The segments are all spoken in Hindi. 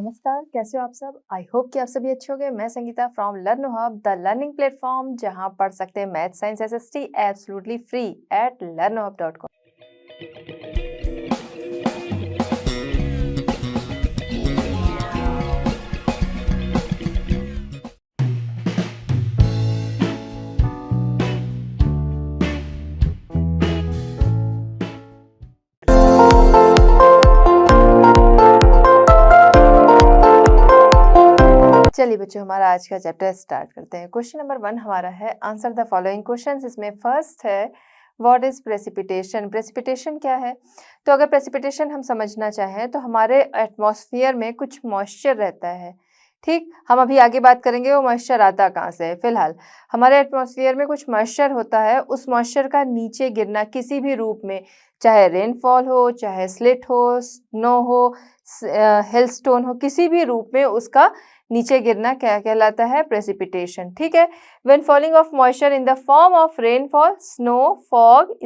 नमस्कार, कैसे हो आप सब? आई होप कि आप सभी अच्छे होंगे। मैं Sangeeta from learn hub, the learning platform जहां पढ़ सकते हैं math science SST absolutely free at learnhub.com। चलिए बच्चों, हमारा आज का चैप्टर स्टार्ट करते हैं। क्वेश्चन नंबर 1 हमारा है आंसर द फॉलोइंग क्वेश्चंस। इसमें फर्स्ट है व्हाट इज प्रेसिपिटेशन। प्रेसिपिटेशन क्या है? तो अगर प्रेसिपिटेशन हम समझना चाहें तो हमारे एटमॉस्फेयर में कुछ मॉइस्चर रहता है। ठीक, हम अभी आगे बात करेंगे वो मॉइस्चर आता कहाँ से है। फिलहाल हमारे एटमॉस्फेयर में कुछ मॉइस्चर होता है, उस मॉइस्चर का नीचे गिरना किसी भी रूप में, चाहे रेनफॉल हो, चाहे स्लिट हो, स्नो हो, हेलस्टोन हो, किसी भी रूप में उसका नीचे गिरना क्या कहलाता है? प्रेसिपिटेशन। ठीक है, when falling of moisture in the form of rainfall, snow, fog,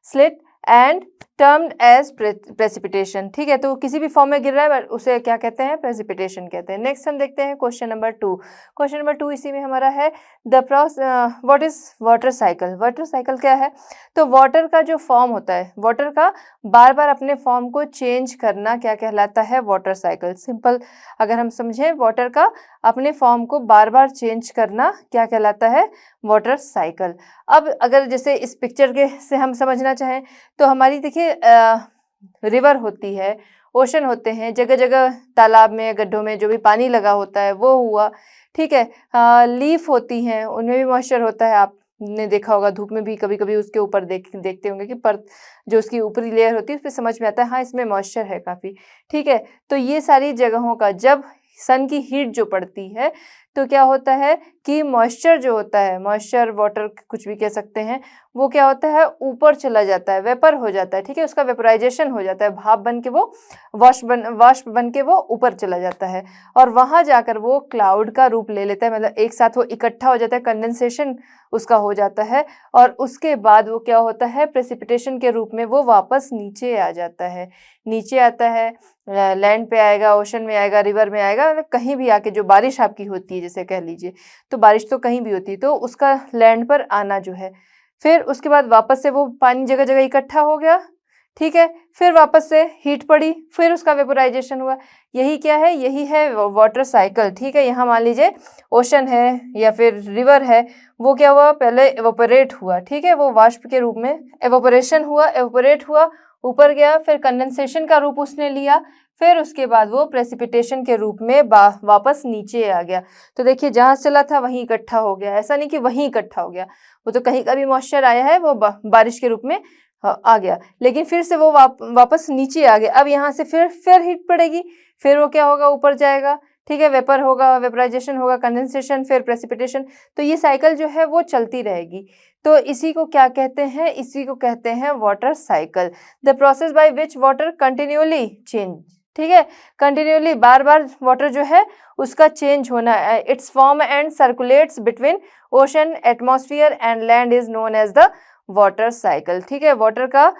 sleet and termed as precipitation. ठीक है, तो किसी भी फॉर्म में गिर रहा है उसे क्या कहते हैं? प्रेसिपिटेशन कहते हैं। नेक्स्ट हम देखते हैं क्वेश्चन नंबर 2। क्वेश्चन नंबर 2 इसी में हमारा है what is water cycle. Water cycle क्या है? तो वाटर का जो फॉर्म होता है, वाटर का बार बार अपने फॉर्म को चेंज करना क्या कहलाता है? Water cycle. सिंपल अगर हम समझें, वाटर का अपने फॉर्म को बार बार चेंज करना क्या कहलाता है? Water cycle. अब अगर जैसे इस पिक्चर के से हम समझना चाहें तो हमारी देखिए रिवर होती है, ओशन होते हैं, जगह जगह तालाब में, गड्ढों में जो भी पानी लगा होता है वो हुआ। ठीक है, लीफ होती हैं, उनमें भी मॉइस्चर होता है। आपने देखा होगा धूप में भी कभी कभी उसके ऊपर देखते होंगे कि परत जो उसकी ऊपरी लेयर होती है उस पर समझ में आता है हाँ इसमें मॉइस्चर है काफ़ी। ठीक है, तो ये सारी जगहों का जब सन की हीट जो पड़ती है तो क्या होता है कि मॉइस्चर जो होता है, मॉइस्चर वाटर कुछ भी कह सकते हैं, वो क्या होता है? ऊपर चला जाता है, वेपर हो जाता है। ठीक है, उसका वेपराइजेशन हो जाता है, भाप बन के वो वाष्प बन के वो ऊपर चला जाता है और वहां जाकर वो क्लाउड का रूप ले लेता है। मतलब एक साथ वो इकट्ठा हो जाता है, कंडेंसेशन उसका हो जाता है और उसके बाद वो क्या होता है? प्रेसिपिटेशन के रूप में वो वापस नीचे आ जाता है। नीचे आता है, लैंड पे आएगा, ओशन में आएगा, रिवर में आएगा, मतलब कहीं भी आके जो बारिश आपकी होती है जैसे कह लीजिए, तो बारिश तो कहीं भी होती है, तो उसका लैंड पर आना जो है, फिर उसके बाद वापस से वो पानी जगह जगह इकट्ठा हो गया। ठीक है, फिर वापस से हीट पड़ी, फिर उसका वेपोराइजेशन हुआ। यही क्या है? यही है वाटर साइकिल। ठीक है, यहाँ मान लीजिए ओशन है या फिर रिवर है, वो क्या हुआ? पहले एवोपरेट हुआ। ठीक है, वो वाष्प के रूप में एवोपरेशन हुआ, एवोपरेट हुआ, ऊपर गया, फिर कंडेंसेशन का रूप उसने लिया, फिर उसके बाद वो प्रेसिपिटेशन के रूप में वापस नीचे आ गया। तो देखिए जहाँ चला था वहीं इकट्ठा हो गया, ऐसा नहीं कि वहीं इकट्ठा हो गया, वो तो कहीं का भी मॉइस्चर आया है वो बारिश के रूप में आ गया, लेकिन फिर से वो वापस नीचे आ गया। अब यहाँ से फिर हीट पड़ेगी, फिर वो क्या होगा? ऊपर जाएगा। ठीक है, वेपर होगा, वेपराइजेशन होगा, कंडेंसेशन, फिर प्रेसिपिटेशन। तो ये साइकिल जो है वो चलती रहेगी। तो इसी को क्या कहते हैं? इसी को कहते हैं water cycle. The process by which water continuously change. ठीक है, कंटिन्यूअली बार बार वाटर जो है उसका चेंज होना, its form and circulates between ocean, atmosphere and land is known as the water cycle. ठीक है, वाटर का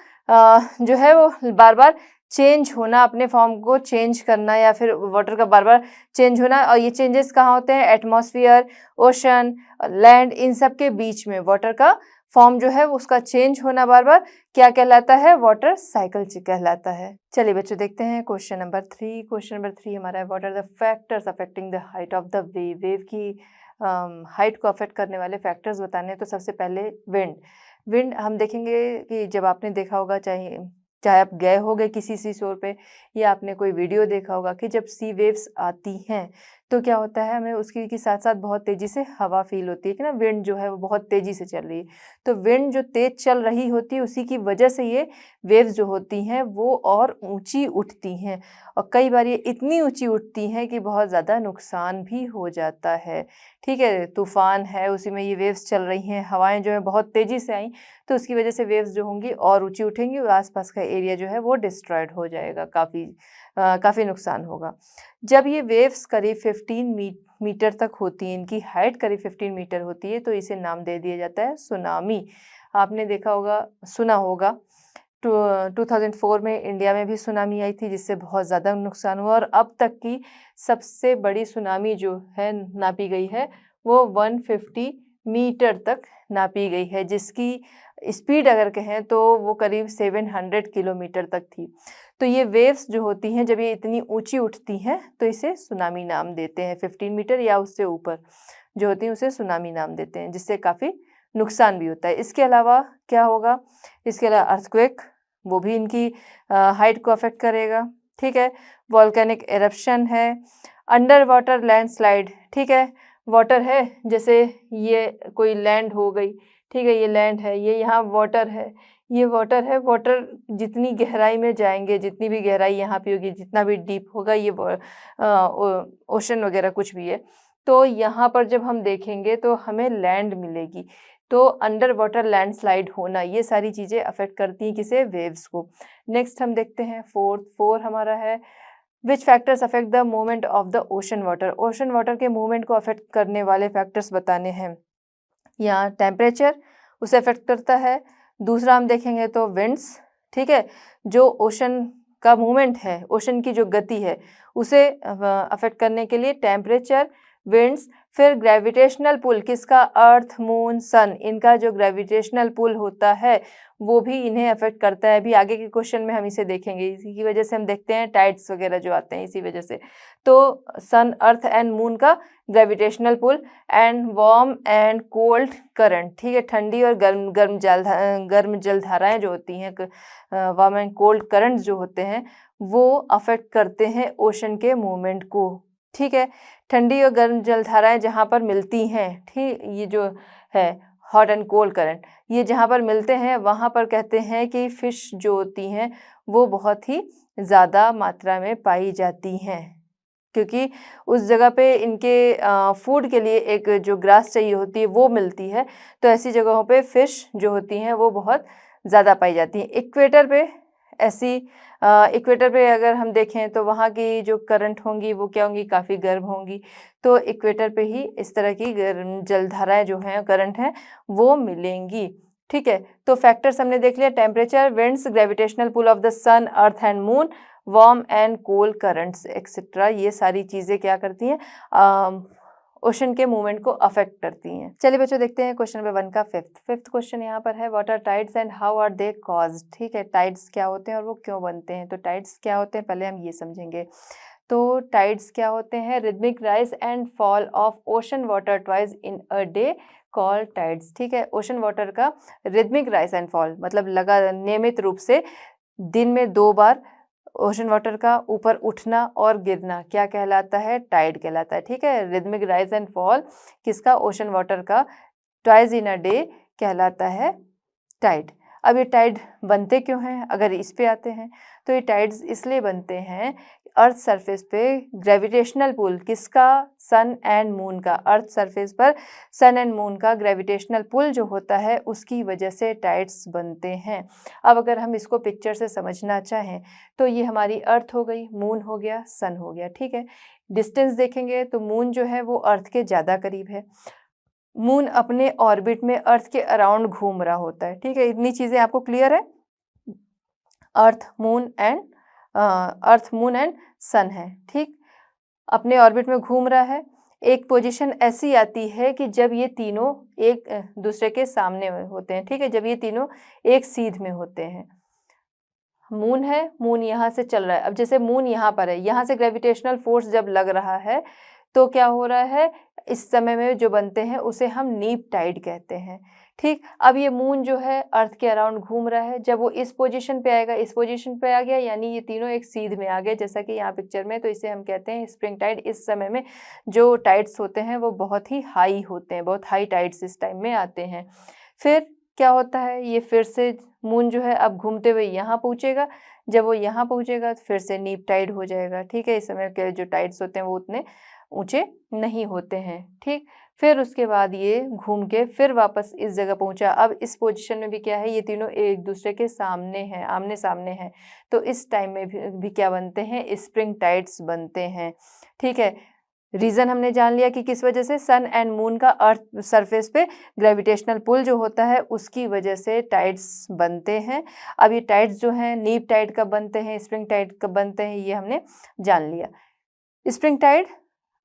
जो है वो बार बार चेंज होना, अपने फॉर्म को चेंज करना, या फिर वाटर का बार बार चेंज होना, और ये चेंजेस कहाँ होते हैं? एटमॉस्फेयर, ओशन, लैंड, इन सब के बीच में वाटर का फॉर्म जो है उसका चेंज होना बार बार क्या कहलाता है? वाटर साइकिल कहलाता है। चलिए बच्चों देखते हैं क्वेश्चन नंबर 3। क्वेश्चन नंबर 3 हमारा है what are the factors affecting the height of the wave. Wave की हाइट को अफेक्ट करने वाले फैक्टर्स बताने हैं। तो सबसे पहले विंड। विंड हम देखेंगे कि जब आपने देखा होगा, चाहे चाहे आप गए होगे किसी सी शोर पे या आपने कोई वीडियो देखा होगा कि जब सी वेव्स आती हैं तो क्या होता है, हमें उसकी के साथ साथ बहुत तेज़ी से हवा फील होती है कि ना, विंड जो है वो बहुत तेज़ी से चल रही है। तो विंड जो तेज़ चल रही होती है उसी की वजह से ये वेव्स जो होती हैं वो और ऊंची उठती हैं, और कई बार ये इतनी ऊंची उठती हैं कि बहुत ज़्यादा नुकसान भी हो जाता है। ठीक है, तूफान है उसी में ये वेव्स चल रही हैं, हवाएं जो है बहुत तेज़ी से आई, तो उसकी वजह से वेव्स जो होंगी और ऊंची उठेंगी और आसपास का एरिया जो है वो डिस्ट्रॉयड हो जाएगा, काफ़ी नुकसान होगा। जब ये वेव्स करीब 15 मीटर तक होती हैं, इनकी हाइट करीब 15 मीटर होती है, तो इसे नाम दे दिया जाता है सुनामी। आपने देखा होगा, सुना होगा 2004 में इंडिया में भी सुनामी आई थी जिससे बहुत ज़्यादा नुकसान हुआ, और अब तक की सबसे बड़ी सुनामी जो है नापी गई है वो 150 मीटर तक नापी गई है, जिसकी स्पीड अगर कहें तो वो करीब 700 किलोमीटर तक थी। तो ये वेव्स जो होती हैं जब ये इतनी ऊंची उठती हैं तो इसे सुनामी नाम देते हैं। 15 मीटर या उससे ऊपर जो होती हैं उसे सुनामी नाम देते हैं, जिससे काफ़ी नुकसान भी होता है। इसके अलावा क्या होगा, इसके अलावा अर्थक्वेक, वो भी इनकी हाइट को अफेक्ट करेगा। ठीक है, वॉल्केनिक एरप्शन है, अंडर वाटर लैंडस्लाइड। ठीक है, वाटर है, जैसे ये कोई लैंड हो गई, ठीक है, ये लैंड है, ये यहाँ वाटर है, ये वाटर है। वाटर जितनी गहराई में जाएंगे, जितनी भी गहराई यहाँ पे होगी, जितना भी डीप होगा ये ओशन वगैरह कुछ भी है, तो यहाँ पर जब हम देखेंगे तो हमें लैंड मिलेगी। तो अंडर वाटर लैंडस्लाइड होना, ये सारी चीज़ें अफेक्ट करती हैं किसे, वेव्स को। नेक्स्ट हम देखते हैं फोर हमारा है विच factors affect the movement of the ocean water. Ocean water के मूवमेंट को अफेक्ट करने वाले फैक्टर्स बताने हैं। यहाँ टेम्परेचर उसे अफेक्ट करता है। दूसरा हम देखेंगे तो विंड्स, ठीक है, जो ओशन का मूवमेंट है, ओशन की जो गति है उसे अफेक्ट करने के लिए टेम्परेचर, विंड्स। फिर ग्रेविटेशनल पुल किसका, अर्थ, मून, सन, इनका जो ग्रेविटेशनल पुल होता है वो भी इन्हें अफेक्ट करता है। अभी आगे के क्वेश्चन में हम इसे देखेंगे। इसी की वजह से हम देखते हैं टाइड्स वगैरह जो आते हैं इसी वजह से। तो सन, अर्थ एंड मून का gravitational pull and warm and cold current, ठीक है, ठंडी और गर्म जलधाराएं जो होती हैं, वार्म एंड कोल्ड करंट जो होते हैं वो अफेक्ट करते हैं ओशन के मूवमेंट को। ठीक है, ठंडी और गर्म जलधाराएं जहाँ पर मिलती हैं, ठीक, ये जो है हॉट एंड कोल्ड करंट, ये जहाँ पर मिलते हैं वहाँ पर कहते हैं कि फ़िश जो होती हैं वो बहुत ही ज़्यादा मात्रा में पाई जाती हैं, क्योंकि उस जगह पे इनके फूड के लिए एक जो ग्रास चाहिए होती है वो मिलती है। तो ऐसी जगहों पे फ़िश जो होती हैं वो बहुत ज़्यादा पाई जाती हैं। इक्वेटर पे ऐसी इक्वेटर पे अगर हम देखें तो वहाँ की जो करंट होंगी वो क्या होंगी, काफ़ी गर्म होंगी। तो इक्वेटर पे ही इस तरह की गर्म जलधाराएं जो हैं, करंट हैं, वो मिलेंगी। ठीक है, तो फैक्टर्स हमने देख लिया, temperature, winds, gravitational pull of the sun, earth and moon, warm and cold currents etcetera, ये सारी चीज़ें क्या करती हैं, ओशन के मूवमेंट को अफेक्ट करती हैं। चलिए बच्चों देखते हैं क्वेश्चन नंबर 1 का फिफ्थ क्वेश्चन यहाँ पर है, what are tides and how are they caused. ठीक है, टाइड्स क्या होते हैं और वो क्यों बनते हैं। तो टाइड्स क्या होते हैं पहले हम ये समझेंगे। तो टाइड्स क्या होते हैं, rhythmic rise and fall of ocean water twice in a day called tides. ठीक है, ओशन वाटर का रिदमिक राइज एंड फॉल मतलब लगा नियमित रूप से दिन में 2 बार ओशन वाटर का ऊपर उठना और गिरना क्या कहलाता है, टाइड कहलाता है। ठीक है, रिदमिक राइज एंड फॉल किसका, ओशन वाटर का, ट्वाइस इन अ डे कहलाता है टाइड। अब ये टाइड बनते क्यों हैं, अगर इस पे आते हैं तो ये टाइड्स इसलिए बनते हैं, अर्थ सरफेस पे ग्रेविटेशनल पुल किसका, सन एंड मून का, अर्थ सरफेस पर सन एंड मून का ग्रेविटेशनल पुल जो होता है उसकी वजह से टाइड्स बनते हैं। अब अगर हम इसको पिक्चर से समझना चाहें तो ये हमारी अर्थ हो गई, मून हो गया, सन हो गया। ठीक है, डिस्टेंस देखेंगे तो मून जो है वो अर्थ के ज़्यादा करीब है, मून अपने ऑर्बिट में अर्थ के अराउंड घूम रहा होता है। ठीक है, इतनी चीज़ें आपको क्लियर है। अर्थ मून एंड सन है, ठीक, अपने ऑर्बिट में घूम रहा है। एक पोजीशन ऐसी आती है कि जब ये तीनों एक दूसरे के सामने में होते हैं। ठीक है, जब ये तीनों एक सीध में होते हैं। मून है, मून यहाँ से चल रहा है, अब जैसे मून यहाँ पर है, यहाँ से ग्रेविटेशनल फोर्स जब लग रहा है तो क्या हो रहा है, इस समय में जो बनते हैं उसे हम नीप टाइड कहते हैं। ठीक, अब ये मून जो है अर्थ के अराउंड घूम रहा है, जब वो इस पोजीशन पे आएगा, इस पोजीशन पे आ गया, यानी ये तीनों एक सीध में आ गए जैसा कि यहाँ पिक्चर में, तो इसे हम कहते हैं स्प्रिंग टाइड। इस समय में जो टाइड्स होते हैं वो बहुत ही हाई होते हैं, बहुत हाई टाइड्स इस टाइम में आते हैं। फिर क्या होता है, ये फिर से मून जो है अब घूमते हुए यहाँ पहुँचेगा, जब वो यहाँ पहुँचेगा तो फिर से नीप टाइड हो जाएगा। ठीक है, इस समय के जो टाइड्स होते हैं वो उतने ऊंचे नहीं होते हैं। ठीक, फिर उसके बाद ये घूम के फिर वापस इस जगह पहुंचा। अब इस पोजीशन में भी क्या है, ये तीनों एक दूसरे के सामने हैं, आमने सामने हैं, तो इस टाइम में भी क्या बनते हैं, स्प्रिंग टाइड्स बनते हैं। ठीक है, रीज़न हमने जान लिया कि किस वजह से, सन एंड मून का अर्थ सरफेस पे ग्रेविटेशनल पुल जो होता है उसकी वजह से टाइड्स बनते हैं। अब ये टाइड्स जो हैं नीप टाइड कब बनते हैं, स्प्रिंग टाइड कब बनते हैं, ये हमने जान लिया। स्प्रिंग टाइड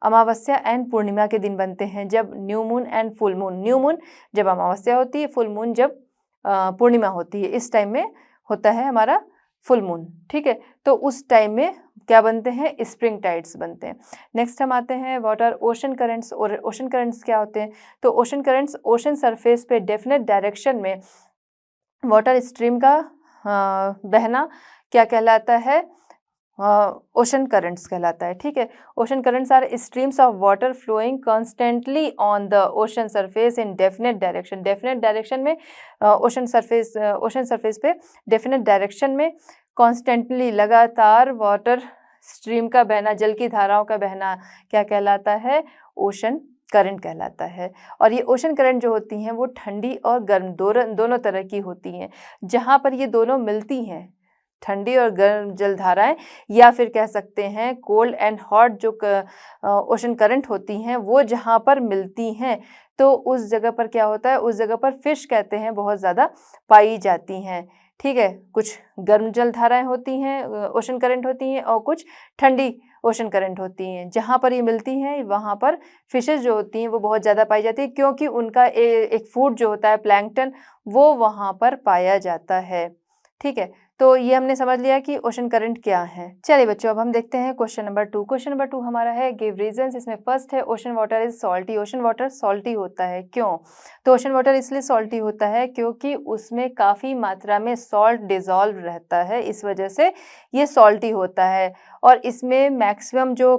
अमावस्या एंड पूर्णिमा के दिन बनते हैं, जब new moon and full moon, new moon जब अमावस्या होती है, फुल मून जब पूर्णिमा होती है, इस टाइम में होता है हमारा फुल मून। ठीक है, तो उस टाइम में क्या बनते हैं, स्प्रिंग टाइड्स बनते हैं। नेक्स्ट हम आते हैं व्हाट आर ओशन करंट्स। और ओशन करंट्स क्या होते हैं, तो ओशन करंट्स ओशन सरफेस पे डेफिनेट डायरेक्शन में वाटर स्ट्रीम का बहना क्या कहलाता है, ओशन करंट्स कहलाता है। ठीक है, ocean currents are streams of water flowing constantly on the ocean surface in definite direction. Definite direction में ओशन सरफेस पे डेफिनेट डायरेक्शन में कॉन्स्टेंटली लगातार वाटर स्ट्रीम का बहना, जल की धाराओं का बहना क्या कहलाता है, ओशन करंट कहलाता है। और ये ओशन करंट जो होती हैं वो ठंडी और गर्म दोनों तरह की होती हैं। जहाँ पर ये दोनों मिलती हैं, ठंडी और गर्म जलधाराएं, या फिर कह सकते हैं कोल्ड एंड हॉट जो ओशन करंट होती हैं, वो जहाँ पर मिलती हैं तो उस जगह पर क्या होता है, उस जगह पर फिश कहते हैं बहुत ज़्यादा पाई जाती हैं। ठीक है, कुछ गर्म जलधाराएं होती हैं, ओशन करंट होती हैं, और कुछ ठंडी ओशन करंट होती हैं। जहाँ पर ये मिलती हैं वहाँ पर फिशेस जो होती हैं वो बहुत ज़्यादा पाई जाती है, क्योंकि उनका एक फूड जो होता है प्लैंकटन, वो वहाँ पर पाया जाता है। ठीक है, तो ये हमने समझ लिया कि ओशन करंट क्या है। चलिए बच्चों, अब हम देखते हैं क्वेश्चन नंबर 2। क्वेश्चन नंबर 2 हमारा है गिव रीजंस। इसमें फर्स्ट है ocean water is salty. Ocean water salty होता है, क्यों? तो ओशन वाटर इसलिए सॉल्टी होता है क्योंकि उसमें काफ़ी मात्रा में सॉल्ट डिजॉल्व रहता है, इस वजह से ये सॉल्टी होता है। और इसमें मैक्सिमम जो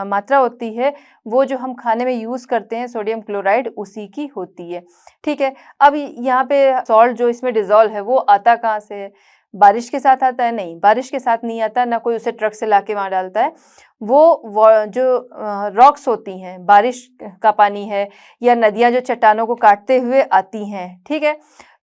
मात्रा होती है वो जो हम खाने में यूज़ करते हैं सोडियम क्लोराइड, उसी की होती है। ठीक है, अब यहाँ पे सॉल्ट जो इसमें डिजॉल्व है वो आता कहाँ से है? बारिश के साथ आता है? नहीं, बारिश के साथ नहीं आता, ना कोई उसे ट्रक से लाके वहाँ डालता है। वो जो रॉक्स होती हैं, बारिश का पानी है, या नदियाँ जो चट्टानों को काटते हुए आती हैं, ठीक है,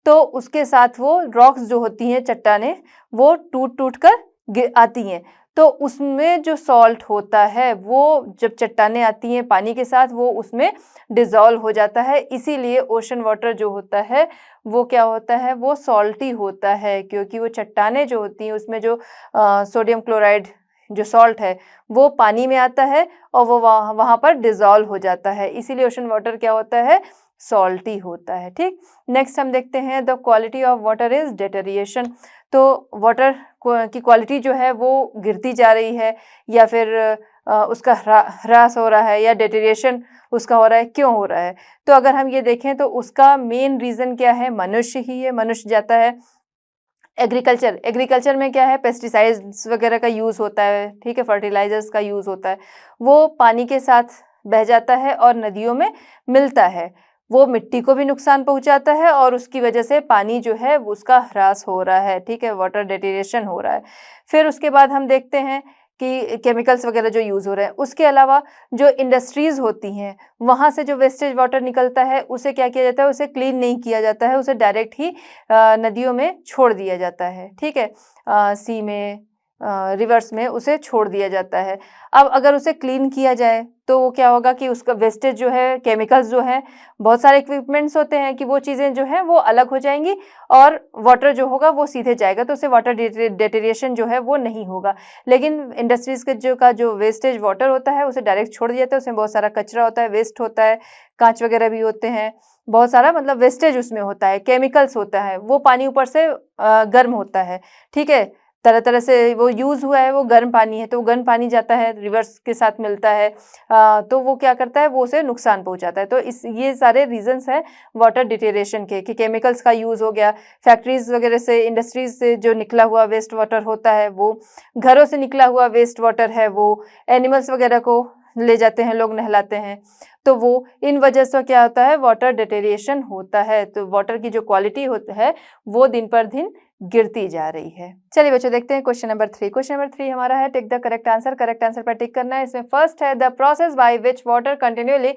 तो उसके साथ वो रॉक्स जो होती हैं, चट्टानें, वो टूट टूट कर आती हैं। तो उसमें जो सॉल्ट होता है वो जब चट्टानें आती हैं पानी के साथ, वो उसमें डिज़ोल्व हो जाता है। इसीलिए ओशन वाटर जो होता है वो क्या होता है, वो सॉल्टी होता है, क्योंकि वो चट्टानें जो होती हैं उसमें जो सोडियम क्लोराइड जो सॉल्ट है वो पानी में आता है और वो वहाँ पर डिज़ोल्व हो जाता है। इसीलिए ओशन वाटर क्या होता है, सॉल्टी होता है। ठीक, नेक्स्ट हम देखते हैं the quality of water is deterioration. तो वाटर की क्वालिटी जो है वो गिरती जा रही है, या फिर उसका ह्रास हो रहा है, या डेटेरिएशन उसका हो रहा है, क्यों हो रहा है? तो अगर हम ये देखें तो उसका मेन रीज़न क्या है, मनुष्य ही है। मनुष्य जाता है एग्रीकल्चर में क्या है, पेस्टिसाइड्स वगैरह का यूज़ होता है, ठीक है, फर्टिलाइजर्स का यूज़ होता है, वो पानी के साथ बह जाता है और नदियों में मिलता है। वो मिट्टी को भी नुकसान पहुंचाता है और उसकी वजह से पानी जो है उसका ह्रास हो रहा है, ठीक है, वाटर डेटेरिएशन हो रहा है। फिर उसके बाद हम देखते हैं कि केमिकल्स वगैरह जो यूज़ हो रहे हैं, उसके अलावा जो इंडस्ट्रीज़ होती हैं वहाँ से जो वेस्टेज वाटर निकलता है उसे क्या किया जाता है, उसे क्लीन नहीं किया जाता है, उसे डायरेक्ट ही नदियों में छोड़ दिया जाता है, ठीक है, सी में, रिवर्स में उसे छोड़ दिया जाता है। अब अगर उसे क्लीन किया जाए तो वो क्या होगा कि उसका वेस्टेज जो है, केमिकल्स जो है, बहुत सारे इक्विपमेंट्स होते हैं कि वो चीज़ें जो हैं वो अलग हो जाएंगी और वाटर जो होगा वो सीधे जाएगा, तो उससे वाटर डेटेरिएशन जो है वो नहीं होगा। लेकिन इंडस्ट्रीज़ के जो वेस्टेज वाटर होता है उसे डायरेक्ट छोड़ दिया जाता है, उसमें बहुत सारा कचरा होता है, वेस्ट होता है, कांच वगैरह भी होते हैं, बहुत सारा मतलब वेस्टेज उसमें होता है, केमिकल्स होता है, वो पानी ऊपर से गर्म होता है, ठीक है, तरह तरह से वो यूज़ हुआ है, वो गर्म पानी है, तो वो गर्म पानी जाता है, रिवर्स के साथ मिलता है, तो वो क्या करता है, वो उसे नुकसान पहुंचाता है। तो ये सारे रीजंस हैं वाटर डिटेरिएशन के, कि केमिकल्स का यूज़ हो गया, फैक्ट्रीज वगैरह से, इंडस्ट्रीज से जो निकला हुआ वेस्ट वाटर होता है, वो घरों से निकला हुआ वेस्ट वाटर है, वो एनिमल्स वगैरह को ले जाते हैं लोग, नहलाते हैं, तो वो इन वजह से क्या होता है, वाटर डिटेरिएशन होता है। तो वाटर की जो क्वालिटी होती है वो दिन पर दिन गिरती जा रही है। चलिए बच्चों, देखते हैं क्वेश्चन नंबर 3। क्वेश्चन नंबर 3 हमारा है take the correct answer. Correct answer पर टिक करना है। इसमें फर्स्ट है the process by which water continuously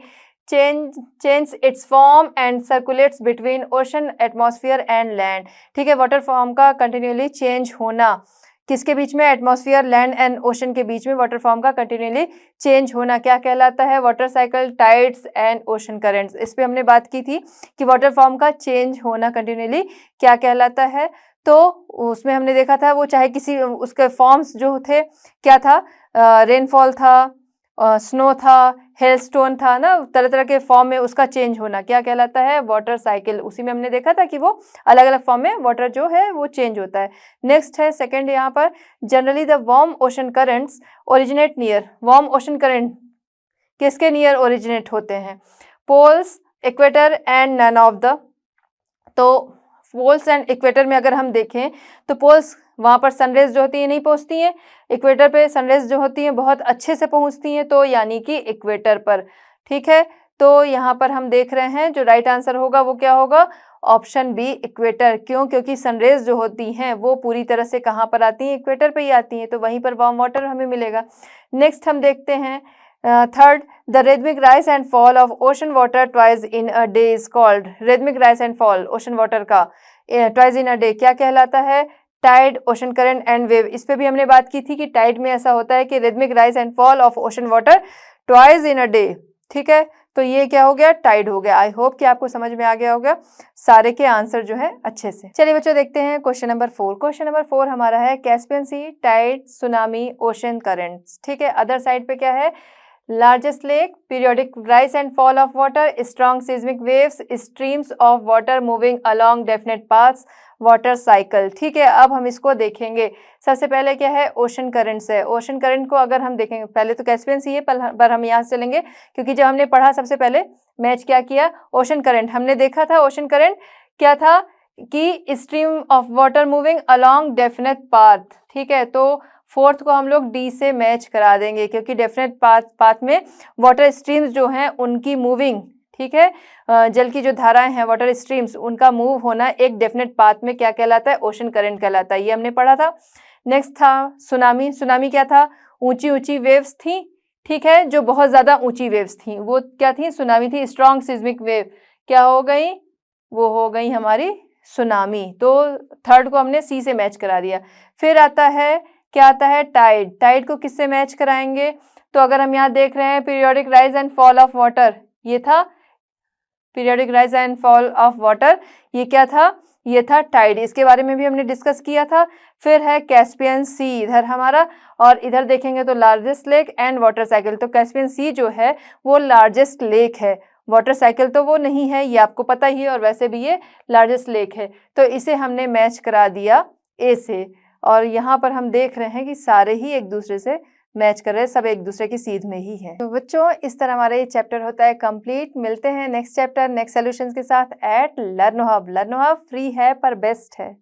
change its form and circulates between ocean, atmosphere and land. ठीक है, वाटर फॉर्म का कंटिन्यूअली चेंज होना किसके बीच में? एटमॉस्फेयर, लैंड एंड ओशन के बीच में वाटर फॉर्म का कंटिन्यूअली चेंज होना क्या कहलाता है? Water cycle, tides and ocean currents. इस पे हमने बात की थी कि वाटर फॉर्म का चेंज होना कंटिन्यूअली क्या कहलाता है। तो उसमें हमने देखा था वो चाहे किसी उसके फॉर्म्स जो थे क्या था, रेनफॉल था, स्नो था, हेलस्टोन था ना, तरह तरह के फॉर्म में उसका चेंज होना क्या कहलाता है? Water cycle. उसी में हमने देखा था कि वो अलग अलग फॉर्म में वाटर जो है वो चेंज होता है। नेक्स्ट है सेकंड यहाँ पर, generally the warm ocean currents originate near. Warm ocean current किसके नियर ओरिजिनेट होते हैं? Poles, equator and none of the. तो पोल्स एंड इक्वेटर में अगर हम देखें तो पोल्स वहाँ पर सनरेज जो होती है नहीं पहुँचती हैं, इक्वेटर पे सनरेज जो होती हैं बहुत अच्छे से पहुँचती हैं, तो यानी कि इक्वेटर पर। ठीक है, तो यहाँ पर हम देख रहे हैं जो राइट आंसर होगा वो क्या होगा? Option B, equator. क्यों? क्योंकि सनरेज जो होती हैं वो पूरी तरह से कहाँ पर आती हैं? इक्वेटर पे ही आती हैं, तो वहीं पर वार्म वाटर हमें मिलेगा। नेक्स्ट हम देखते हैं third, the rhythmic rise and fall of ocean water twice in a day is called. Rhythmic rise and fall ocean water का ट्वाइस इन अ डे क्या कहलाता है? Tide, ocean current and wave. इस पे भी हमने बात की थी कि टाइड में ऐसा होता है कि rhythmic rise and fall of ocean water twice in a day. ठीक है, तो ये क्या हो गया? टाइड हो गया। आई होप कि आपको समझ में आ गया होगा सारे के आंसर जो है अच्छे से। चलिए बच्चों देखते हैं क्वेश्चन नंबर 4। क्वेश्चन नंबर 4 हमारा है कैस्पियन सी, टाइड, सुनामी, ओशन करंट्स। ठीक है, अदर साइड पे क्या है? Largest lake, periodic rise and fall of water, strong seismic waves, streams of water moving along definite paths, water cycle. ठीक है, अब हम इसको देखेंगे। सबसे पहले क्या है? ओशन करंट्स है। ओशन करंट को अगर हम देखेंगे, पहले तो कैस्पियन सी है पर हम यहाँ से चलेंगे क्योंकि जब हमने पढ़ा सबसे पहले मैच क्या किया? ओशन करंट हमने देखा था। ओशन करंट क्या था कि stream of water moving along definite path. ठीक है, तो फोर्थ को हम लोग डी से मैच करा देंगे क्योंकि डेफिनेट पाथ में वाटर स्ट्रीम्स जो हैं उनकी मूविंग, ठीक है, जल की जो धाराएं हैं वाटर स्ट्रीम्स उनका मूव होना एक डेफिनेट पाथ में क्या कहलाता है? ओशन करंट कहलाता है। ये हमने पढ़ा था। नेक्स्ट था सुनामी। सुनामी क्या था? ऊंची ऊंची वेव्स थी, ठीक है, जो बहुत ज्यादा ऊंची वेव्स थी वो क्या थी? सुनामी थी। स्ट्रॉन्ग सिज्मिक वेव क्या हो गई? वो हो गई हमारी सुनामी। तो थर्ड को हमने सी से मैच करा दिया। फिर आता है क्या? आता है टाइड। टाइड को किससे मैच कराएंगे? तो अगर हम यहाँ देख रहे हैं periodic rise and fall of water, ये था periodic rise and fall of water, ये क्या था? ये था टाइड। इसके बारे में भी हमने डिस्कस किया था। फिर है कैस्पियन सी इधर हमारा, और इधर देखेंगे तो largest lake and water cycle. तो कैस्पियन सी जो है वो लार्जेस्ट लेक है, वाटर साइकिल तो वो नहीं है, ये आपको पता ही है, और वैसे भी ये लार्जेस्ट लेक है। तो इसे हमने मैच करा दिया ए से, और यहाँ पर हम देख रहे हैं कि सारे ही एक दूसरे से मैच कर रहे हैं, सब एक दूसरे की सीध में ही है। तो बच्चों इस तरह हमारा ये चैप्टर होता है कंप्लीट। मिलते हैं नेक्स्ट चैप्टर नेक्स्ट सॉल्यूशंस के साथ at Learno Hub. Learno Hub free है पर बेस्ट है।